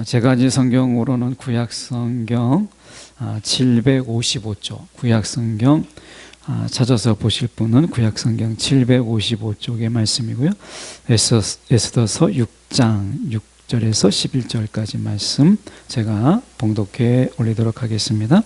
제가 가진 성경으로는 구약성경 755쪽, 구약성경 찾아서 보실 분은 구약성경 755쪽의 말씀이고요. 에스더서 6장 6절에서 11절까지 말씀 제가 봉독해 올리도록 하겠습니다.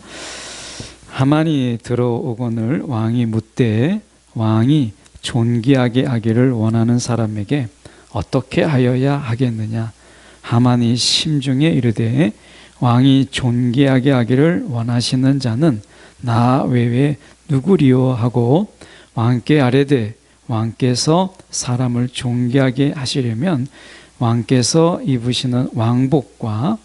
하만이 들어오거늘 왕이 묻되 왕이 존귀하게 하기를 원하는 사람에게 어떻게 하여야 하겠느냐. 하만이 심중에 이르되 왕이 존귀하게 하기를 원하시는 자는 나 외에 누구리요 하고 왕께 아뢰되 왕께서 사람을 존귀하게 하시려면 왕께서 입으시는 왕복과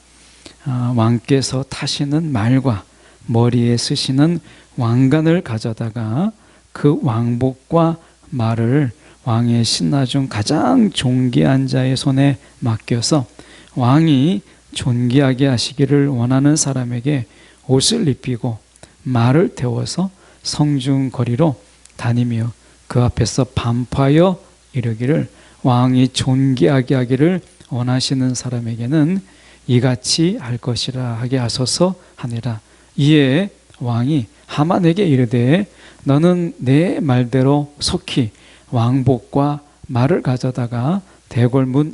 왕께서 타시는 말과 머리에 쓰시는 왕관을 가져다가 그 왕복과 말을 왕의 신하 중 가장 존귀한 자의 손에 맡겨서 왕이 존귀하게 하시기를 원하는 사람에게 옷을 입히고 말을 태워서 성중 거리로 다니며 그 앞에서 반포하여 이르기를 왕이 존귀하게 하기를 원하시는 사람에게는 이같이 할 것이라 하게 하소서 하니라. 이에 왕이 하만에게 이르되 너는 내 말대로 속히 왕복과 말을 가져다가 대궐문에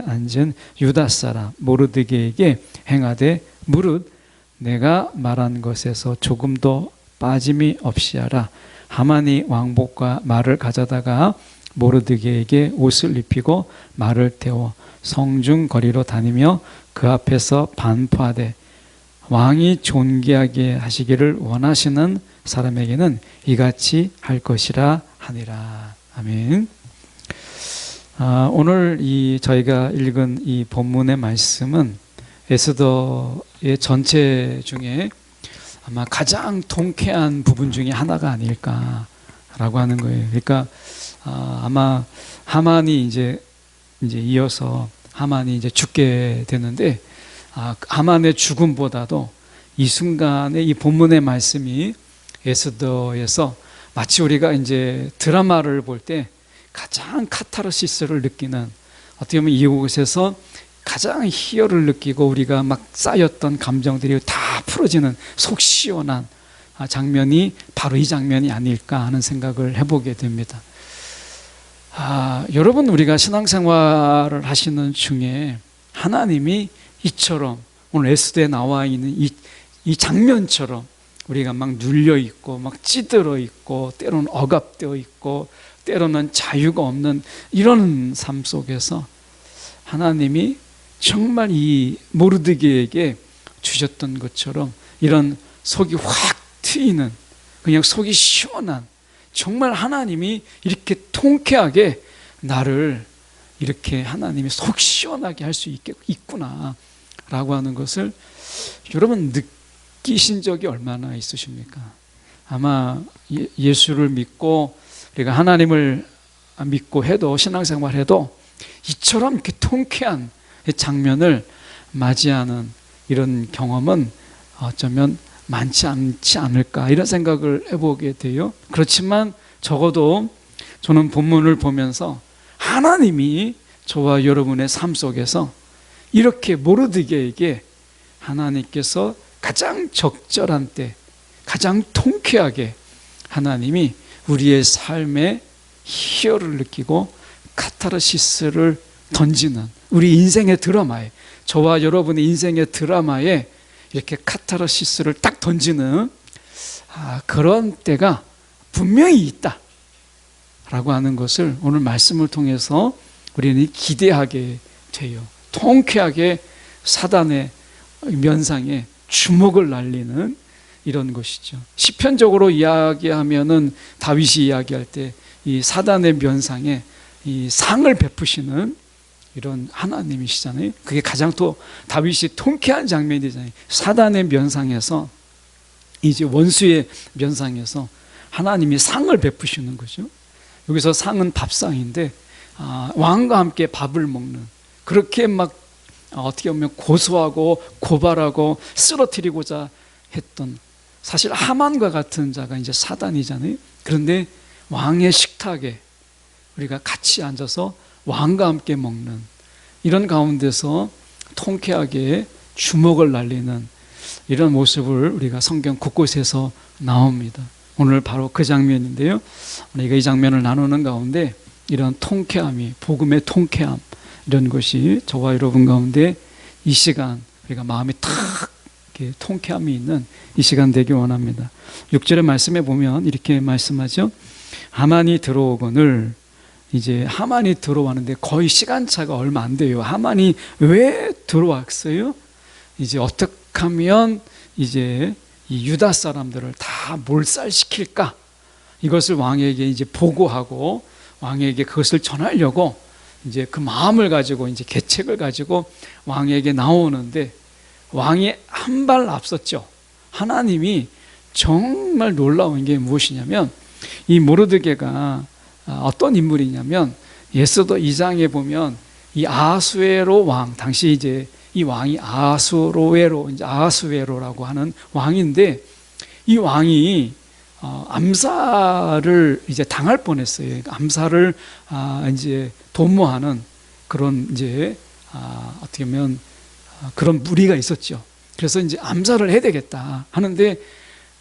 앉은 유다 사람 모르드게에게 행하되 무릇 내가 말한 것에서 조금도 빠짐이 없이 하라. 하만이 왕복과 말을 가져다가 모르드게에게 옷을 입히고 말을 태워 성중 거리로 다니며 그 앞에서 반포하되 왕이 존귀하게 하시기를 원하시는 사람에게는 이같이 할 것이라 하니라. 아멘. 오늘 저희가 읽은 이 본문의 말씀은 에스더의 전체 중에 아마 가장 통쾌한 부분 중에 하나가 아닐까라고 하는 거예요. 그러니까 아마 하만이 이제 이어서 하만이 이제 죽게 되는데 하만의 죽음보다도 이 순간에 이 본문의 말씀이 에스더에서 마치 우리가 이제 드라마를 볼 때 가장 카타르시스를 느끼는, 어떻게 보면 이곳에서 가장 희열을 느끼고 우리가 막 쌓였던 감정들이 다 풀어지는 속 시원한 장면이 바로 이 장면이 아닐까 하는 생각을 해보게 됩니다. 여러분, 우리가 신앙생활을 하시는 중에 하나님이 이처럼 오늘 에스더에 나와 있는 이 장면처럼 우리가 막 눌려 있고 막 찌들어 있고 때로는 억압되어 있고 때로는 자유가 없는 이런 삶 속에서 하나님이 정말 이 모르드게에게 주셨던 것처럼 이런 속이 확 트이는, 그냥 속이 시원한, 정말 하나님이 이렇게 통쾌하게 나를 이렇게 하나님이 속 시원하게 할 수 있구나 라고 하는 것을 여러분 느끼신 적이 얼마나 있으십니까? 아마 예수를 믿고 우리가 하나님을 믿고 해도, 신앙생활 해도 이처럼 이렇게 통쾌한 장면을 맞이하는 이런 경험은 어쩌면 많지 않지 않을까 이런 생각을 해보게 돼요. 그렇지만 적어도 저는 본문을 보면서 하나님이 저와 여러분의 삶 속에서 이렇게 모르드게에게 하나님께서 가장 적절한 때 가장 통쾌하게 하나님이 우리의 삶에 희열을 느끼고 카타르시스를 던지는, 우리 인생의 드라마에, 저와 여러분의 인생의 드라마에 이렇게 카타르시스를 딱 던지는 그런 때가 분명히 있다 라고 하는 것을 오늘 말씀을 통해서 우리는 기대하게 돼요. 통쾌하게 사단의 면상에 주먹을 날리는 이런 것이죠. 시편적으로 이야기하면은 다윗이 이야기할 때 이 사단의 면상에 이 상을 베푸시는 이런 하나님이시잖아요. 그게 가장 또 다윗이 통쾌한 장면이 되잖아요. 사단의 면상에서, 이제 원수의 면상에서 하나님이 상을 베푸시는 거죠. 여기서 상은 밥상인데 왕과 함께 밥을 먹는, 그렇게 막 어떻게 보면 고소하고 고발하고 쓰러뜨리고자 했던, 사실 하만과 같은 자가 이제 사단이잖아요. 그런데 왕의 식탁에 우리가 같이 앉아서 왕과 함께 먹는 이런 가운데서 통쾌하게 주먹을 날리는 이런 모습을 우리가 성경 곳곳에서 나옵니다. 오늘 바로 그 장면인데요. 우리가 이 장면을 나누는 가운데 이런 통쾌함이, 복음의 통쾌함, 이런 것이 저와 여러분 가운데 이 시간 우리가 마음이 탁 이렇게 통쾌함이 있는 이 시간 되기 원합니다. 6절의 말씀에 보면 이렇게 말씀하죠. 하만이 들어오거늘, 이제 하만이 들어왔는데 거의 시간차가 얼마 안 돼요. 하만이 왜 들어왔어요? 이제 어떻게 하면 이제 이 유다 사람들을 다 몰살시킬까? 이것을 왕에게 이제 보고하고 왕에게 그것을 전하려고 이제 그 마음을 가지고 이제 계책을 가지고 왕에게 나오는데, 왕이 한 발 앞섰죠. 하나님이 정말 놀라운 게 무엇이냐면, 이 모르드게가 어떤 인물이냐면, 에스더 2장에 보면 이 아하수에로 왕, 당시 이제 이 왕이 아하수에로라고 하는 왕인데, 이 왕이 암살을 이제 당할 뻔했어요. 암살을 이제 도모하는 그런 이제 어떻게 보면 그런 무리가 있었죠. 그래서 이제 암살을 해야 되겠다 하는데,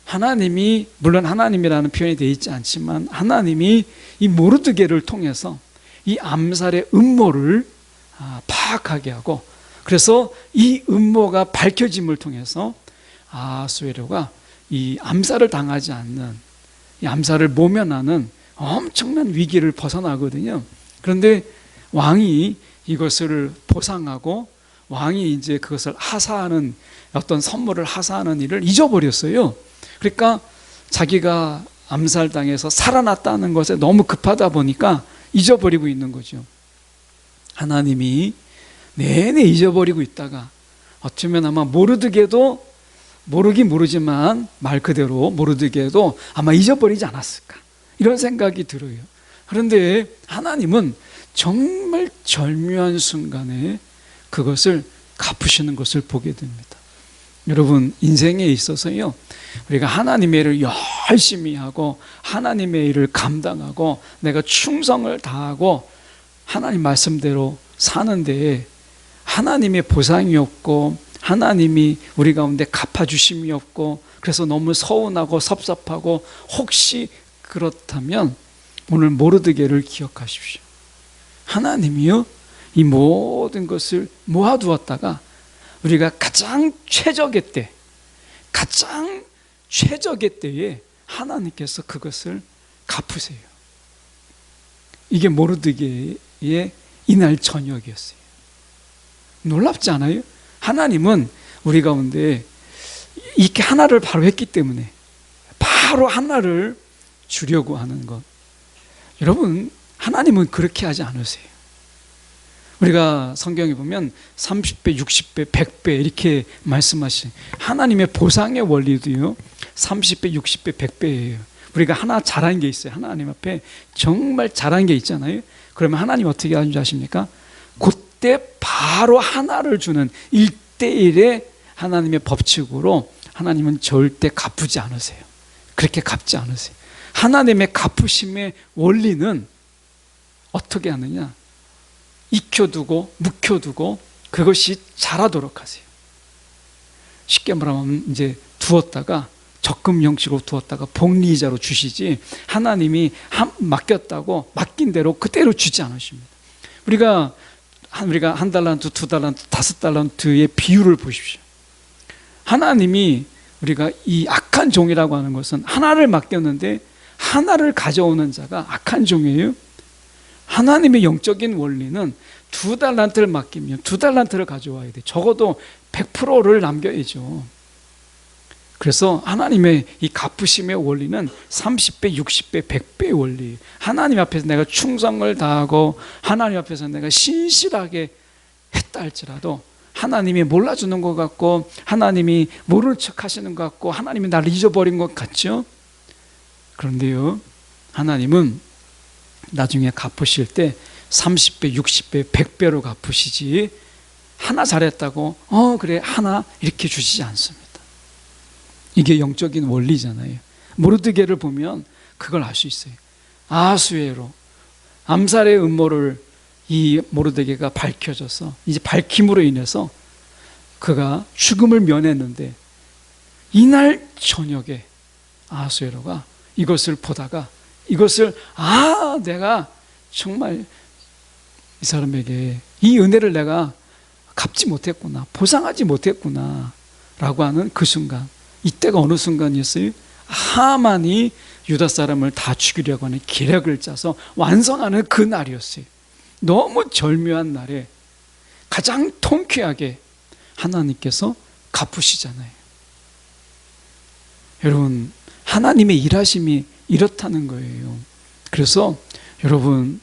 하나님이, 물론 하나님이라는 표현이 되어 있지 않지만 하나님이 이 모르드게를 통해서 이 암살의 음모를 파악하게 하고, 그래서 이 음모가 밝혀짐을 통해서 아하수에로가 이 암살을 당하지 않는, 이 암살을 모면하는 엄청난 위기를 벗어나거든요. 그런데 왕이 이것을 보상하고 왕이 이제 그것을 하사하는, 어떤 선물을 하사하는 일을 잊어버렸어요. 그러니까 자기가 암살당해서 살아났다는 것에 너무 급하다 보니까 잊어버리고 있는 거죠. 하나님이 내내 잊어버리고 있다가 어쩌면 아마 모르드게도, 모르긴 모르지만 말 그대로 모르드게도 아마 잊어버리지 않았을까, 이런 생각이 들어요. 그런데 하나님은 정말 절묘한 순간에 그것을 갚으시는 것을 보게 됩니다. 여러분, 인생에 있어서요, 우리가 하나님의 일을 열심히 하고 하나님의 일을 감당하고 내가 충성을 다하고 하나님 말씀대로 사는데 하나님의 보상이 없고 하나님이 우리 가운데 갚아주심이 없고, 그래서 너무 서운하고 섭섭하고, 혹시 그렇다면 오늘 모르드게를 기억하십시오. 하나님이요, 이 모든 것을 모아두었다가 우리가 가장 최적의 때, 가장 최적의 때에 하나님께서 그것을 갚으세요. 이게 모르드게의 이날 저녁이었어요. 놀랍지 않아요? 하나님은 우리 가운데 이렇게 하나를 바로 했기 때문에 바로 하나를 주려고 하는 것. 여러분, 하나님은 그렇게 하지 않으세요. 우리가 성경에 보면 30배, 60배, 100배 이렇게 말씀하신 하나님의 보상의 원리도요, 30배, 60배, 100배예요. 우리가 하나 잘한 게 있어요. 하나님 앞에 정말 잘한 게 있잖아요. 그러면 하나님 어떻게 하는지 아십니까? 그때 바로 하나를 주는 1대1의 하나님의 법칙으로 하나님은 절대 갚지 않으세요. 그렇게 갚지 않으세요. 하나님의 갚으심의 원리는 어떻게 하느냐? 익혀두고 묵혀두고 그것이 자라도록 하세요. 쉽게 말하면 이제 두었다가 적금 형식으로 두었다가 복리이자로 주시지, 하나님이 맡겼다고 맡긴 대로 그대로 주지 않으십니다. 우리가 한 달란트, 2달란트, 5달란트의 비율을 보십시오. 하나님이, 우리가 이 악한 종이라고 하는 것은 하나를 맡겼는데 하나를 가져오는 자가 악한 종이에요. 하나님의 영적인 원리는 2달란트를 맡기면 2달란트를 가져와야 돼. 적어도 100%를 남겨야죠. 그래서 하나님의 이 갚으심의 원리는 30배, 60배, 100배의 원리. 하나님 앞에서 내가 충성을 다하고 하나님 앞에서 내가 신실하게 했다 할지라도 하나님이 몰라주는 것 같고 하나님이 모르는 척 하시는 것 같고 하나님이 나를 잊어버린 것 같죠. 그런데요, 하나님은 나중에 갚으실 때 30배, 60배, 100배로 갚으시지, 하나 잘했다고 그래 하나 이렇게 주시지 않습니다. 이게 영적인 원리잖아요. 모르드게를 보면 그걸 알 수 있어요. 아하수에로 암살의 음모를 이 모르드게가 밝혀져서 이제 밝힘으로 인해서 그가 죽음을 면했는데 이날 저녁에 아하수에로가 이것을 보다가 이것을 내가 정말 이 사람에게 이 은혜를 내가 갚지 못했구나, 보상하지 못했구나 라고 하는 그 순간, 이때가 어느 순간이었어요? 하만이 유다 사람을 다 죽이려고 하는 계략을 짜서 완성하는 그 날이었어요. 너무 절묘한 날에 가장 통쾌하게 하나님께서 갚으시잖아요. 여러분, 하나님의 일하심이 이렇다는 거예요. 그래서 여러분,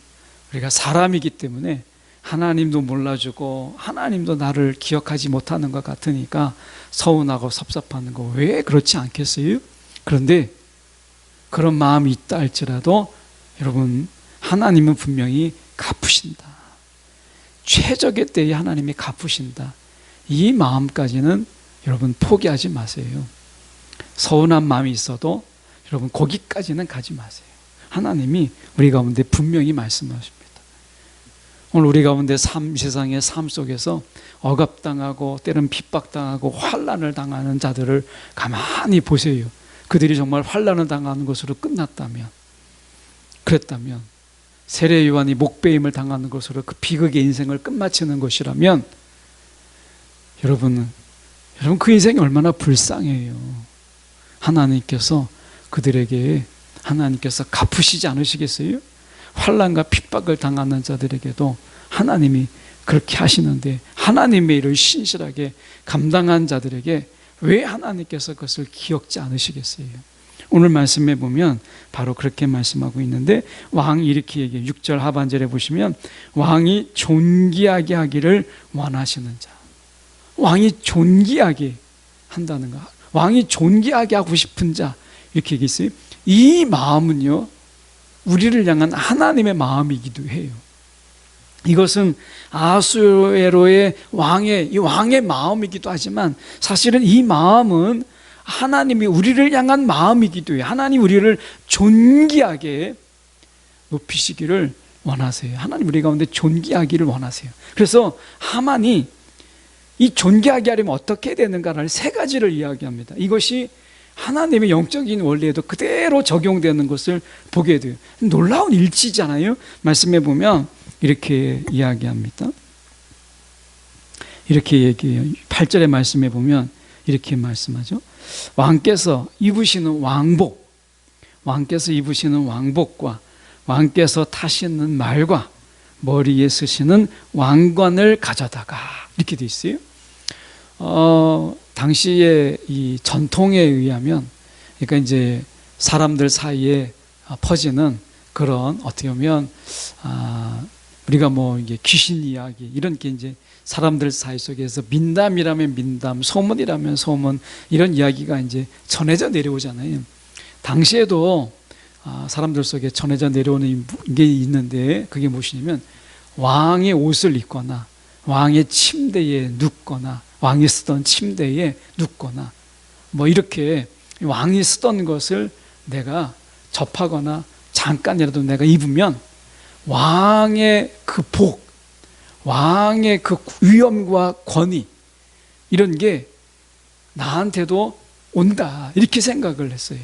우리가 사람이기 때문에 하나님도 몰라주고 하나님도 나를 기억하지 못하는 것 같으니까 서운하고 섭섭하는 거 왜 그렇지 않겠어요? 그런데 그런 마음이 있다 할지라도 여러분, 하나님은 분명히 갚으신다. 최적의 때에 하나님이 갚으신다. 이 마음까지는 여러분 포기하지 마세요. 서운한 마음이 있어도 여러분 거기까지는 가지 마세요. 하나님이 우리 가운데 분명히 말씀하십니다. 오늘 우리 가운데 세상의 삶 속에서 억압당하고 때로는 핍박당하고 환난을 당하는 자들을 가만히 보세요. 그들이 정말 환난을 당하는 것으로 그랬다면 세례 요한이 목베임을 당하는 것으로 그 비극의 인생을 끝마치는 것이라면 여러분 그 인생이 얼마나 불쌍해요. 하나님께서 그들에게 갚으시지 않으시겠어요? 환난과 핍박을 당하는 자들에게도 하나님이 그렇게 하시는데 하나님의 일을 신실하게 감당한 자들에게 왜 하나님께서 그것을 기억지 않으시겠어요? 오늘 말씀에 보면 바로 그렇게 말씀하고 있는데 왕이 이렇게 얘기해요. 6절 하반절에 보시면 왕이 존귀하게 하기를 원하시는 자. 왕이 존귀하게 한다는 거. 왕이 존귀하게 하고 싶은 자. 이렇게 얘기했어요. 이 마음은요, 우리를 향한 하나님의 마음이기도 해요. 이것은 아하수에로의 왕의 마음이기도 하지만 사실은 이 마음은 하나님이 우리를 향한 마음이기도 해요. 하나님 우리를 존귀하게 높이시기를 원하세요. 하나님 우리 가운데 존귀하기를 원하세요. 그래서 하만이 이 존귀하게 하려면 어떻게 되는가를 세 가지를 이야기합니다. 이것이 하나님의 영적인 원리에도 그대로 적용되는 것을 보게 돼요. 놀라운 일치잖아요. 말씀해 보면 이렇게 이야기합니다. 이렇게 얘기해요. 8절의 말씀해 보면 이렇게 말씀하죠. 왕께서 입으시는 왕복과 왕께서 타시는 말과 머리에 쓰시는 왕관을 가져다가 이렇게 돼 있어요. 당시에 이 전통에 의하면, 그러니까 이제 사람들 사이에 퍼지는 그런 어떻게 보면 우리가 이게 귀신 이야기 이런 게 이제 사람들 사이 속에서 민담이라면 민담, 소문이라면 소문 이런 이야기가 이제 전해져 내려오잖아요. 당시에도 사람들 속에 전해져 내려오는 게 있는데 그게 무엇이냐면 왕의 옷을 입거나 왕의 침대에 눕거나 왕이 쓰던 침대에 눕거나 이렇게 왕이 쓰던 것을 내가 접하거나 잠깐이라도 내가 입으면 왕의 그 복, 왕의 그 위엄과 권위 이런 게 나한테도 온다 이렇게 생각을 했어요.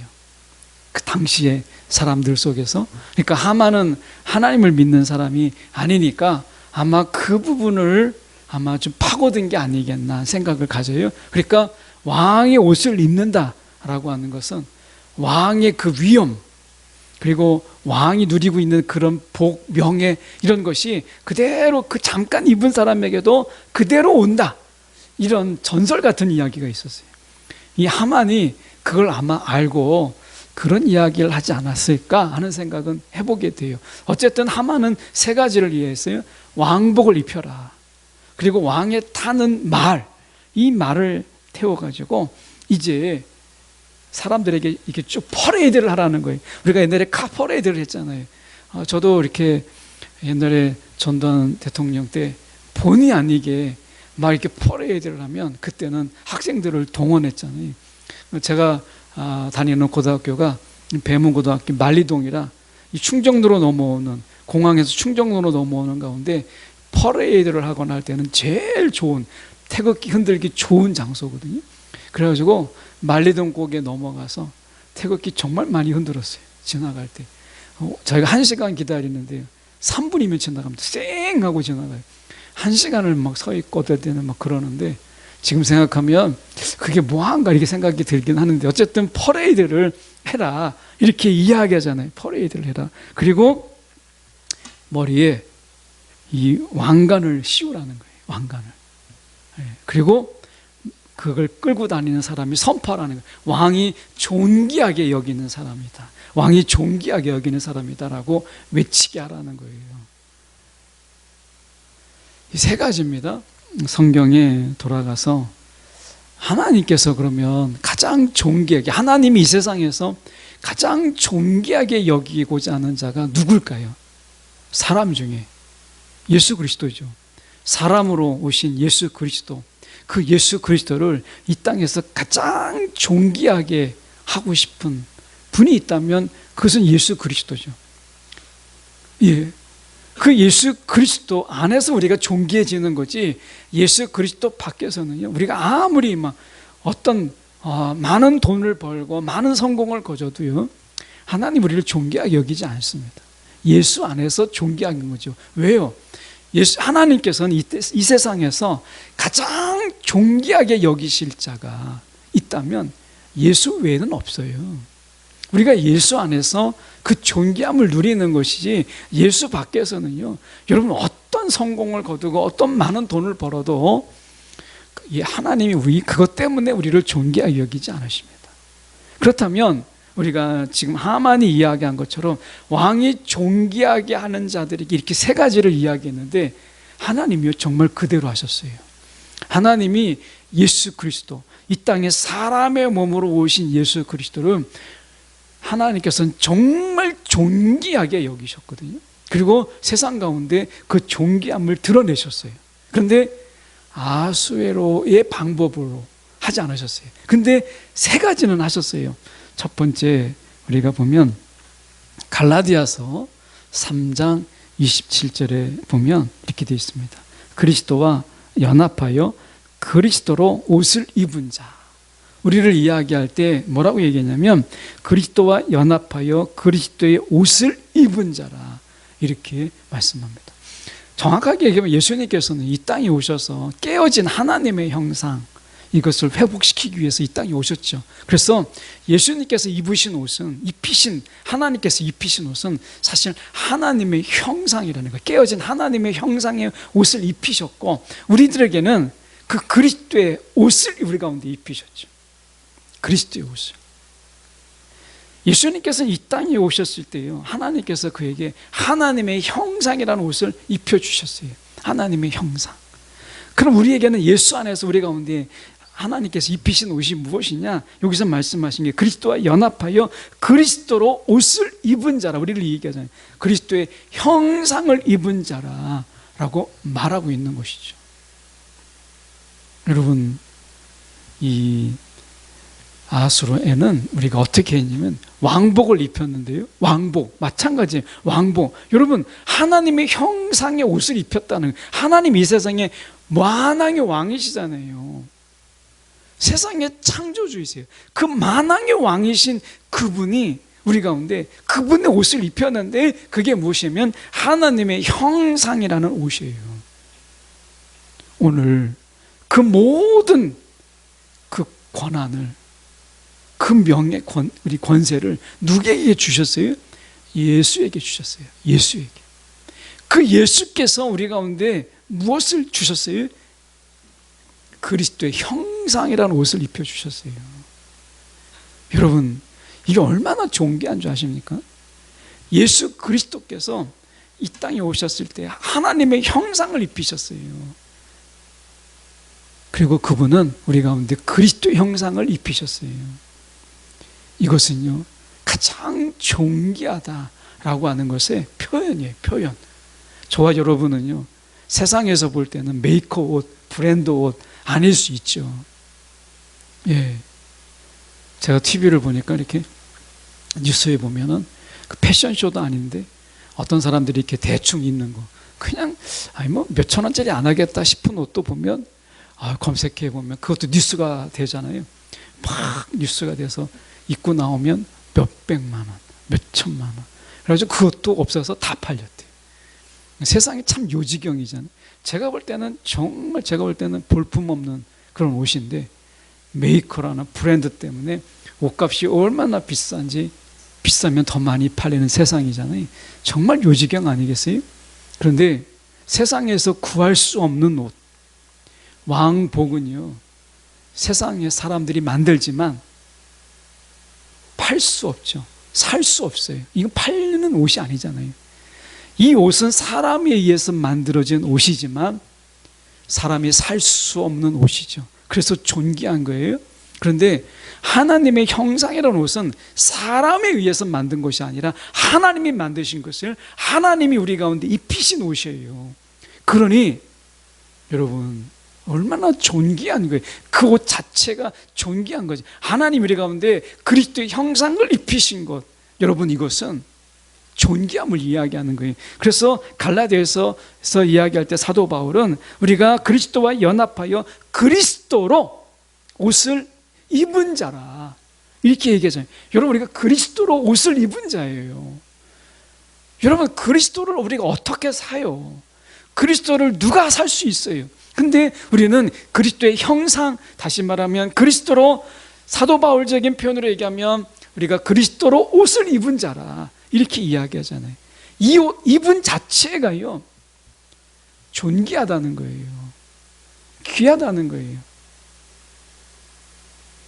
그 당시에 사람들 속에서. 그러니까 하만은 하나님을 믿는 사람이 아니니까 아마 그 부분을 아마 좀 파고든 게 아니겠나 생각을 가져요. 그러니까 왕의 옷을 입는다라고 하는 것은 왕의 그 위엄 그리고 왕이 누리고 있는 그런 복, 명예 이런 것이 그대로 그 잠깐 입은 사람에게도 그대로 온다. 이런 전설 같은 이야기가 있었어요. 이 하만이 그걸 아마 알고 그런 이야기를 하지 않았을까 하는 생각은 해보게 돼요. 어쨌든 하만은 세 가지를 이해했어요. 왕복을 입혀라. 그리고 왕의 타는 말, 이 말을 태워가지고 이제 사람들에게 이렇게 쭉 퍼레이드를 하라는 거예요. 우리가 옛날에 카 퍼레이드를 했잖아요. 저도 이렇게 옛날에 전두환 대통령 때 본의 아니게 막 이렇게 퍼레이드를 하면 그때는 학생들을 동원했잖아요. 제가 다니는 고등학교가 배문고등학교 만리동이라 이 충정도로 넘어오는, 공항에서 충정도로 넘어오는 가운데 퍼레이드를 하거나 할 때는 제일 좋은, 태극기 흔들기 좋은 장소거든요. 그래가지고 만리동곡에 넘어가서 태극기 정말 많이 흔들었어요. 지나갈 때. 저희가 1시간 기다리는데요, 3분이면 지나갑니다. 쌩 하고 지나가요. 1시간을 막 서 있고 어떨 때는 막 그러는데, 지금 생각하면 그게 뭐한가 이렇게 생각이 들긴 하는데, 어쨌든 퍼레이드를 해라 이렇게 이야기하잖아요. 퍼레이드를 해라. 그리고 머리에 이 왕관을 씌우라는 거예요. 왕관을. 그리고 그걸 끌고 다니는 사람이 선포하라는 거예요. 왕이 존귀하게 여기는 사람이다. 왕이 존귀하게 여기는 사람이다라고 외치게 하라는 거예요. 이 세 가지입니다. 성경에 돌아가서 하나님께서 그러면 가장 존귀하게, 하나님이 이 세상에서 가장 존귀하게 여기고자 하는 자가 누굴까요? 사람 중에 예수 그리스도죠. 사람으로 오신 예수 그리스도, 그 예수 그리스도를 이 땅에서 가장 존귀하게 하고 싶은 분이 있다면 그것은 예수 그리스도죠. 예. 그 예수 그리스도 안에서 우리가 존귀해지는 거지, 예수 그리스도 밖에서는요, 우리가 아무리 막 어떤 많은 돈을 벌고 많은 성공을 거둬도요, 하나님 우리를 존귀하게 여기지 않습니다. 예수 안에서 존귀한 거죠. 왜요? 하나님께서는 이 세상에서 가장 존귀하게 여기실 자가 있다면 예수 외에는 없어요. 우리가 예수 안에서 그 존귀함을 누리는 것이지, 예수 밖에서는요, 여러분 어떤 성공을 거두고 어떤 많은 돈을 벌어도 하나님이 그것 때문에 우리를 존귀하게 여기지 않으십니다. 그렇다면 우리가 지금 하만이 이야기한 것처럼 왕이 존귀하게 하는 자들에게 이렇게 세 가지를 이야기했는데, 하나님이요 정말 그대로 하셨어요. 하나님이 예수 그리스도, 이 땅에 사람의 몸으로 오신 예수 그리스도를 하나님께서는 정말 존귀하게 여기셨거든요. 그리고 세상 가운데 그 존귀함을 드러내셨어요. 그런데 아수에로의 방법으로 하지 않으셨어요. 근데 세 가지는 하셨어요. 첫 번째, 우리가 보면 갈라디아서 3장 27절에 보면 이렇게 되어 있습니다. 그리스도와 연합하여 그리스도로 옷을 입은 자. 우리를 이야기할 때 뭐라고 얘기했냐면, 그리스도와 연합하여 그리스도의 옷을 입은 자라, 이렇게 말씀합니다. 정확하게 얘기하면 예수님께서는 이 땅에 오셔서 깨어진 하나님의 형상, 이것을 회복시키기 위해서 이 땅에 오셨죠. 그래서 예수님께서 하나님께서 입히신 옷은 사실 하나님의 형상이라는 거예요. 깨어진 하나님의 형상의 옷을 입히셨고, 우리들에게는 그 그리스도의 옷을 우리 가운데 입히셨죠. 그리스도의 옷을. 예수님께서는 이 땅에 오셨을 때요, 하나님께서 그에게 하나님의 형상이라는 옷을 입혀주셨어요. 하나님의 형상. 그럼 우리에게는 예수 안에서 우리 가운데 하나님께서 입히신 옷이 무엇이냐? 여기서 말씀하신 게 그리스도와 연합하여 그리스도로 옷을 입은 자라, 우리를 얘기하잖아요. 그리스도의 형상을 입은 자라라고 말하고 있는 것이죠. 여러분, 이 아수르에는 우리가 어떻게 했냐면 왕복을 입혔는데요, 왕복, 마찬가지예요. 왕복. 여러분, 하나님의 형상의 옷을 입혔다는, 하나님 이 세상에 만왕의 왕이시잖아요. 세상의 창조주이세요. 그 만왕의 왕이신 그분이 우리 가운데 그분의 옷을 입혔는데, 그게 무엇이냐면 하나님의 형상이라는 옷이에요. 오늘 그 모든 그 권한을, 그 명예, 우리 권세를 누구에게 주셨어요? 예수에게 주셨어요. 예수에게. 그 예수께서 우리 가운데 무엇을 주셨어요? 그리스도의 형상이라는 옷을 입혀주셨어요. 여러분, 이게 얼마나 존귀한 줄 아십니까? 예수 그리스도께서 이 땅에 오셨을 때 하나님의 형상을 입히셨어요. 그리고 그분은 우리 가운데 그리스도의 형상을 입히셨어요. 이것은요, 가장 존귀하다라고 하는 것의 표현이에요. 표현. 저와 여러분은요, 세상에서 볼 때는 메이커 옷, 브랜드 옷 아닐 수 있죠. 예. 제가 TV를 보니까 이렇게 뉴스에 보면은 그 패션쇼도 아닌데 어떤 사람들이 이렇게 대충 입는 거 그냥 아니 뭐 몇천 원짜리 안 하겠다 싶은 옷도 보면 검색해 보면 그것도 뉴스가 되잖아요. 막 뉴스가 돼서 입고 나오면 몇백만 원, 몇천만 원. 그래가지고 그것도 없어서 다 팔렸대요. 세상이 참 요지경이잖아요. 제가 볼 때는 볼품없는 그런 옷인데 메이커라는 브랜드 때문에 옷값이 얼마나 비싼지 비싸면 더 많이 팔리는 세상이잖아요. 정말 요지경 아니겠어요? 그런데 세상에서 구할 수 없는 옷, 왕복은요, 세상에 사람들이 만들지만 팔 수 없죠. 살 수 없어요. 이건 팔리는 옷이 아니잖아요. 이 옷은 사람에 의해서 만들어진 옷이지만 사람이 살 수 없는 옷이죠. 그래서 존귀한 거예요. 그런데 하나님의 형상이라는 옷은 사람에 의해서 만든 것이 아니라 하나님이 만드신 것을 하나님이 우리 가운데 입히신 옷이에요. 그러니 여러분 얼마나 존귀한 거예요. 그 옷 자체가 존귀한 거지. 하나님 우리 가운데 그리스도의 형상을 입히신 것, 여러분 이것은 존귀함을 이야기하는 거예요. 그래서 갈라디아서에서 이야기할 때 사도 바울은 우리가 그리스도와 연합하여 그리스도로 옷을 입은 자라 이렇게 얘기하잖아요. 여러분 우리가 그리스도로 옷을 입은 자예요. 여러분 그리스도를 우리가 어떻게 사요? 그리스도를 누가 살 수 있어요? 근데 우리는 그리스도의 형상, 다시 말하면 그리스도로, 사도 바울적인 표현으로 얘기하면 우리가 그리스도로 옷을 입은 자라 이렇게 이야기하잖아요. 이 옷 입은 자체가요 존귀하다는 거예요. 귀하다는 거예요.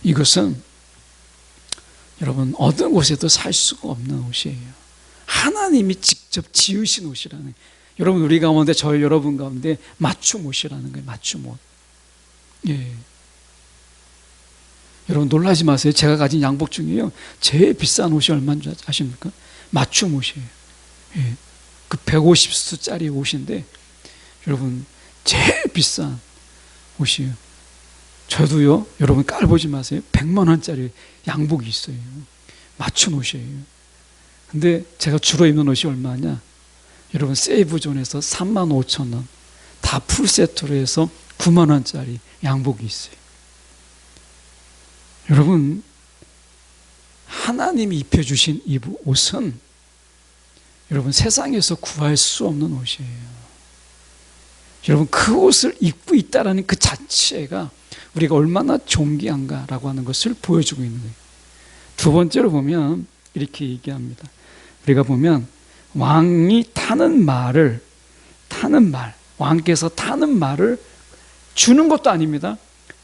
이것은 여러분 어느 곳에도 살 수가 없는 옷이에요. 하나님이 직접 지으신 옷이라는 거예요. 여러분 우리 가운데, 저희 여러분 가운데 맞춤 옷이라는 거예요. 맞춤 옷. 예. 여러분 놀라지 마세요. 제가 가진 양복 중에요 제일 비싼 옷이 얼마인 줄 아십니까? 맞춤 옷이에요. 예. 그 150수짜리 옷인데 여러분 제일 비싼 옷이에요. 저도요, 여러분 깔보지 마세요. 100만 원짜리 양복이 있어요. 맞춘 옷이에요. 근데 제가 주로 입는 옷이 얼마냐? 여러분 세이브존에서 35,000원 다 풀세트로 해서 9만 원짜리 양복이 있어요. 여러분 하나님이 입혀주신 이 옷은 여러분 세상에서 구할 수 없는 옷이에요. 여러분 그 옷을 입고 있다는 그 자체가 우리가 얼마나 존귀한가라고 하는 것을 보여주고 있는 거예요. 두 번째로 보면 이렇게 얘기합니다. 우리가 보면 왕이 타는 말, 왕께서 타는 말을 주는 것도 아닙니다.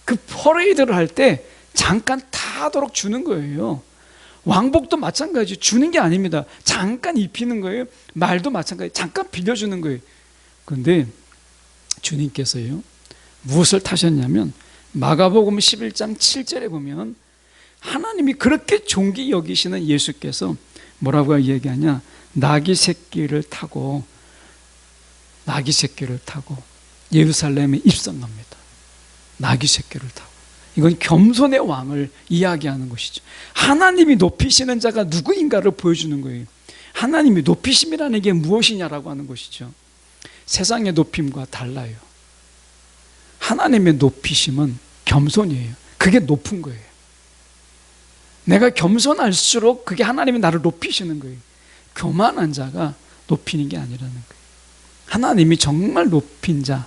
그 퍼레이드를 할 때 잠깐 타도록 주는 거예요. 왕복도 마찬가지, 주는 게 아닙니다. 잠깐 입히는 거예요. 말도 마찬가지, 잠깐 빌려주는 거예요. 그런데 주님께서요 무엇을 타셨냐면 마가복음 11장 7절에 보면 하나님이 그렇게 존귀 여기시는 예수께서 뭐라고 얘기하냐? 나귀 새끼를 타고 예루살렘에 입성합니다. 나귀 새끼를 타고. 이건 겸손의 왕을 이야기하는 것이죠. 하나님이 높이시는 자가 누구인가를 보여주는 거예요. 하나님이 높이심이라는 게 무엇이냐라고 하는 것이죠. 세상의 높임과 달라요. 하나님의 높이심은 겸손이에요. 그게 높은 거예요. 내가 겸손할수록 그게 하나님이 나를 높이시는 거예요. 교만한 자가 높이는 게 아니라는 거예요. 하나님이 정말 높인 자,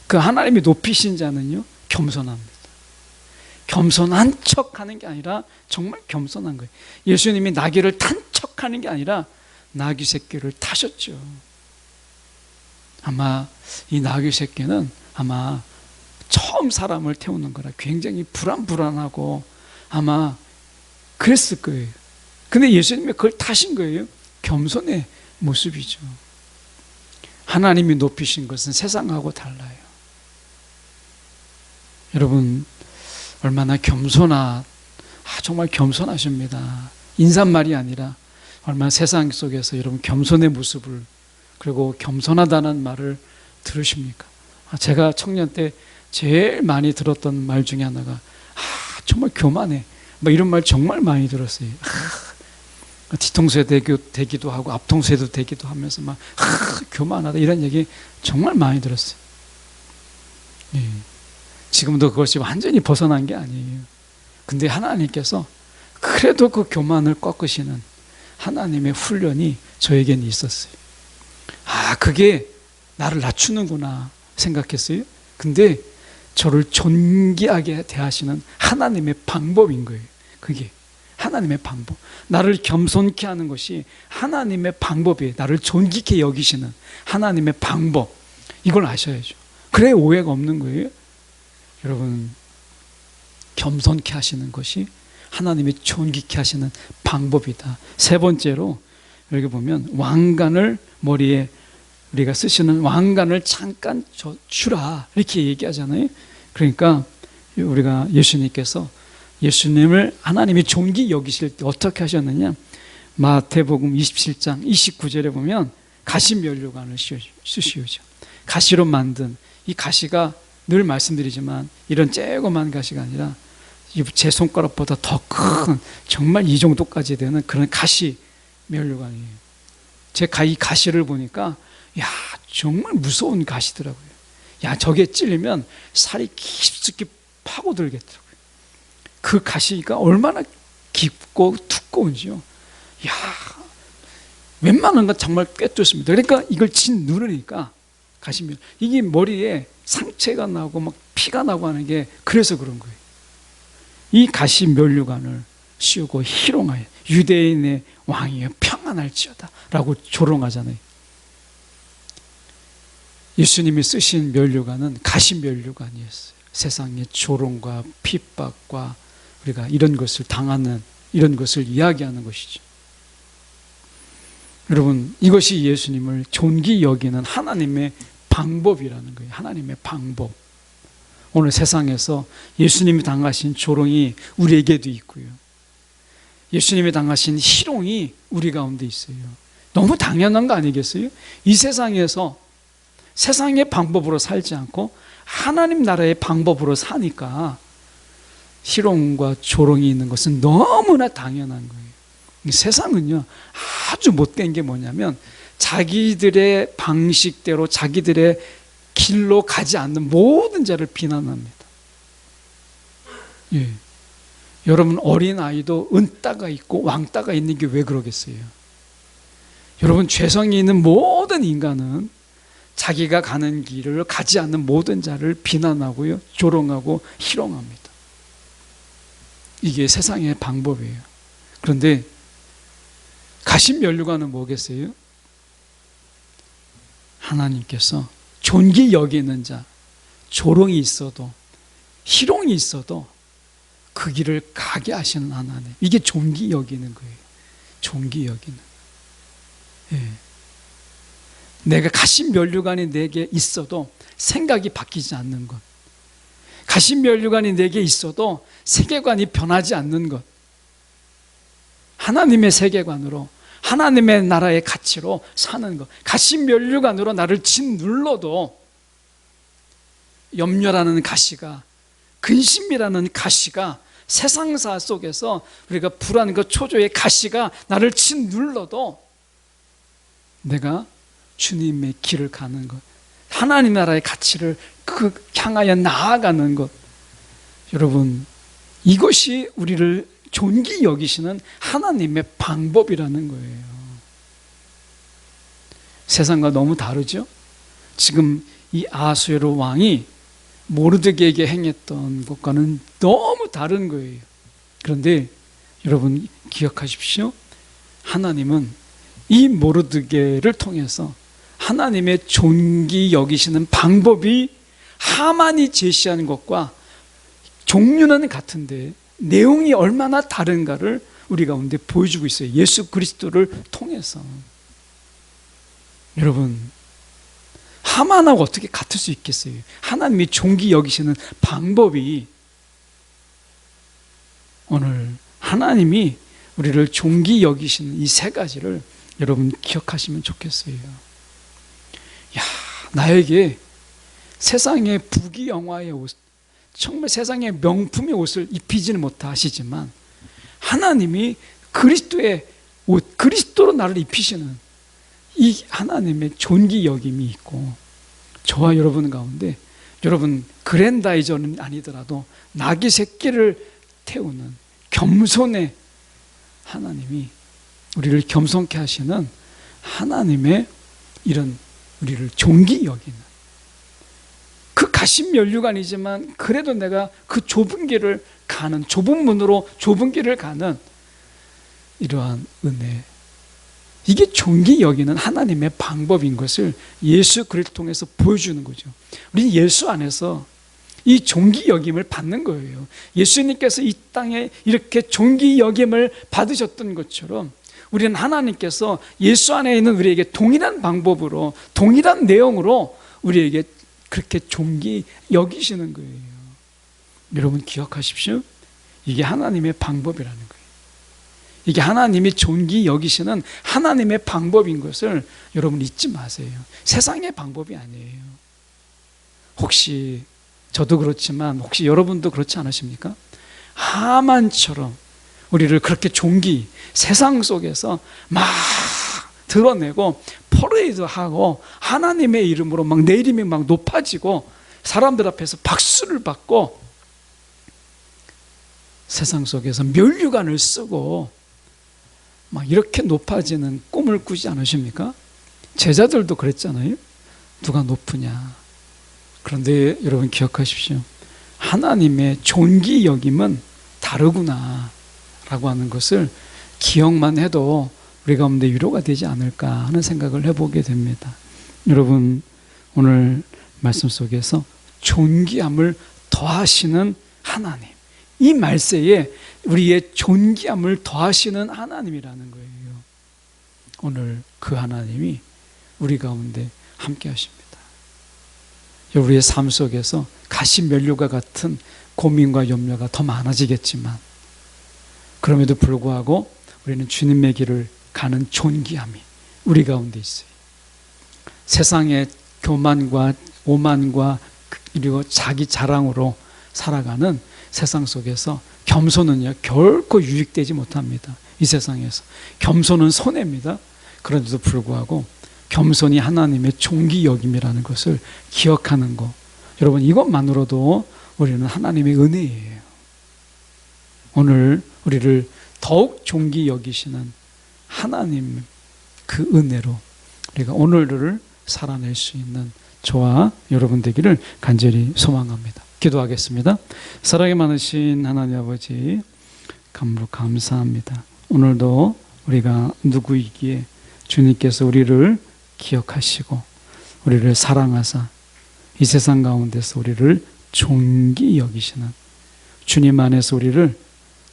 그 하나님이 높이신 자는요 겸손합니다. 겸손한 척하는 게 아니라 정말 겸손한 거예요. 예수님이 나귀를 탄 척하는 게 아니라 나귀 새끼를 타셨죠. 아마 이 나귀 새끼는 아마 처음 사람을 태우는 거라 굉장히 불안하고 아마 그랬을 거예요. 근데 예수님이 그걸 타신 거예요. 겸손의 모습이죠. 하나님이 높이신 것은 세상하고 달라요. 여러분 얼마나 정말 겸손하십니다. 인사말이 아니라 얼마나 세상 속에서 여러분 겸손의 모습을, 그리고 겸손하다는 말을 들으십니까? 제가 청년 때 제일 많이 들었던 말 중에 하나가 정말 교만해, 이런 말 정말 많이 들었어요. 뒤통수에 대기도 하고 앞통수에도 대기도 하면서 막 교만하다 이런 얘기 정말 많이 들었어요. 예. 지금도 그것이 완전히 벗어난 게 아니에요. 근데 하나님께서 그래도 그 교만을 꺾으시는 하나님의 훈련이 저에게는 있었어요. 그게 나를 낮추는구나 생각했어요. 근데 저를 존귀하게 대하시는 하나님의 방법인 거예요. 그게 하나님의 방법. 나를 겸손케 하는 것이 하나님의 방법이에요. 나를 존귀케 여기시는 하나님의 방법. 이걸 아셔야죠. 그래 오해가 없는 거예요. 여러분, 겸손케 하시는 것이 하나님의 존귀케 하시는 방법이다. 세 번째로 여기 보면 왕관을 머리에 우리가 쓰시는 왕관을 잠깐 주라 이렇게 얘기하잖아요. 그러니까 우리가 예수님께서 예수님을 하나님이 존귀 여기실 때 어떻게 하셨느냐, 마태복음 27장 29절에 보면 가시면류관을 쓰시오죠. 가시로 만든 이 가시가 늘 말씀드리지만 이런 쬐고만 가시가 아니라 제 손가락보다 더 큰 정말 이 정도까지 되는 그런 가시 면류관이에요. 제가 이 가시를 보니까 정말 무서운 가시더라고요. 저게 찔리면 살이 깊숙이 파고들겠더라고요. 그 가시가 얼마나 깊고 두꺼운지요. 웬만한 건 정말 꿰뚫습니다. 그러니까 이걸 누르니까 가시면 이게 머리에 상처가 나고 막 피가 나고 하는 게 그래서 그런 거예요. 이 가시 면류관을 씌우고 희롱하여 유대인의 왕이여 평안할지어다 라고 조롱하잖아요. 예수님이 쓰신 면류관은 가시 면류관이었어요. 세상의 조롱과 핍박과 우리가 이런 것을 당하는 이런 것을 이야기하는 것이죠. 여러분, 이것이 예수님을 존귀 여기는 하나님의 방법이라는 거예요. 하나님의 방법. 오늘 세상에서 예수님이 당하신 조롱이 우리에게도 있고요. 예수님이 당하신 희롱이 우리 가운데 있어요. 너무 당연한 거 아니겠어요? 이 세상에서 세상의 방법으로 살지 않고 하나님 나라의 방법으로 사니까 희롱과 조롱이 있는 것은 너무나 당연한 거예요. 세상은요, 아주 못된 게 뭐냐면 자기들의 방식대로 자기들의 길로 가지 않는 모든 자를 비난합니다. 예. 여러분, 어린아이도 은따가 있고 왕따가 있는 게 왜 그러겠어요? 여러분, 죄성이 있는 모든 인간은 자기가 가는 길을 가지 않는 모든 자를 비난하고요, 조롱하고 희롱합니다. 이게 세상의 방법이에요. 그런데 가시면류관은 뭐겠어요? 하나님께서 존귀 여기는 자, 조롱이 있어도 희롱이 있어도 그 길을 가게 하시는 하나님. 이게 존귀 여기는 거예요. 존귀 여기는. 예. 내가 가시면류관이 내게 있어도 생각이 바뀌지 않는 것, 가시면류관이 내게 있어도 세계관이 변하지 않는 것, 하나님의 세계관으로 하나님의 나라의 가치로 사는 것, 가시면류관으로 나를 짓눌러도 염려라는 가시가, 근심이라는 가시가, 세상사 속에서 우리가 불안과 초조의 가시가 나를 짓눌러도 내가 주님의 길을 가는 것, 하나님 나라의 가치를 향하여 나아가는 것, 여러분, 이것이 우리를 존귀 여기시는 하나님의 방법이라는 거예요. 세상과 너무 다르죠? 지금 이 아수에로 왕이 모르드게에게 행했던 것과는 너무 다른 거예요. 그런데 여러분 기억하십시오. 하나님은 이 모르드게를 통해서 하나님의 존귀 여기시는 방법이 하만이 제시한 것과 종류는 같은데 내용이 얼마나 다른가를 우리 가운데 보여주고 있어요. 예수 그리스도를 통해서. 여러분, 하만하고 어떻게 같을 수 있겠어요? 하나님이 존귀 여기시는 방법이, 오늘 하나님이 우리를 존귀 여기시는 이 세 가지를 여러분 기억하시면 좋겠어요. 나에게 세상의 부귀영화의 옷, 정말 세상의 명품의 옷을 입히지는 못하시지만 하나님이 그리스도의 옷, 그리스도로 나를 입히시는 이 하나님의 존귀 여김이 있고, 저와 여러분 가운데, 여러분 그랜다이저는 아니더라도 나귀 새끼를 태우는 겸손의 하나님이, 우리를 겸손케 하시는 하나님의 이런 우리를 존귀 여기는, 그 가신 면류관이지만 그래도 내가 그 좁은 길을 가는, 좁은 문으로 좁은 길을 가는 이러한 은혜, 이게 존귀 여기는 하나님의 방법인 것을 예수 그리스도를 통해서 보여주는 거죠. 우리는 예수 안에서 이 존귀 여김을 받는 거예요. 예수님께서 이 땅에 이렇게 존귀 여김을 받으셨던 것처럼 우리는 하나님께서 예수 안에 있는 우리에게 동일한 방법으로, 동일한 내용으로 우리에게 그렇게 존귀 여기시는 거예요. 여러분 기억하십시오. 이게 하나님의 방법이라는 거예요. 이게 하나님이 존귀 여기시는 하나님의 방법인 것을 여러분 잊지 마세요. 세상의 방법이 아니에요. 혹시 저도 그렇지만 혹시 여러분도 그렇지 않으십니까? 하만처럼 우리를 그렇게 존귀, 세상 속에서 막 드러내고 퍼레이드하고 하나님의 이름으로 막 내 이름이 막 높아지고 사람들 앞에서 박수를 받고 세상 속에서 면류관을 쓰고 막 이렇게 높아지는 꿈을 꾸지 않으십니까? 제자들도 그랬잖아요. 누가 높으냐. 그런데 여러분 기억하십시오. 하나님의 존귀 여김은 다르구나 라고 하는 것을 기억만 해도 우리 가운데 위로가 되지 않을까 하는 생각을 해보게 됩니다. 여러분 오늘 말씀 속에서 존귀함을 더하시는 하나님, 이 말세에 우리의 존귀함을 더하시는 하나님이라는 거예요. 오늘 그 하나님이 우리 가운데 함께 하십니다. 우리의 삶 속에서 가시면류관 같은 고민과 염려가 더 많아지겠지만 그럼에도 불구하고 우리는 주님의 길을 가는 존귀함이 우리 가운데 있어요. 세상의 교만과 오만과 그리고 자기 자랑으로 살아가는 세상 속에서 겸손은요 결코 유익되지 못합니다. 이 세상에서 겸손은 손해입니다. 그런데도 불구하고 겸손이 하나님의 존귀 여김이라는 것을 기억하는 것, 여러분 이것만으로도 우리는 하나님의 은혜예요. 오늘 우리를 더욱 존귀 여기시는 하나님 그 은혜로 우리가 오늘을 살아낼 수 있는 저와 여러분 되기를 간절히 소망합니다. 기도하겠습니다. 사랑이 많으신 하나님 아버지, 감사로 감사합니다. 오늘도 우리가 누구이기에 주님께서 우리를 기억하시고 우리를 사랑하사 이 세상 가운데서 우리를 존귀 여기시는, 주님 안에서 우리를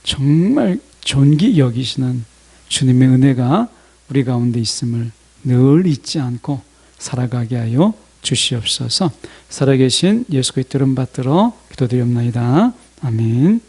정말 존귀 여기시는 주님의 은혜가 우리 가운데 있음을 늘 잊지 않고 살아가게 하여 주시옵소서. 살아계신 예수 그리스도 이름 받들어 기도드리옵나이다. 아멘.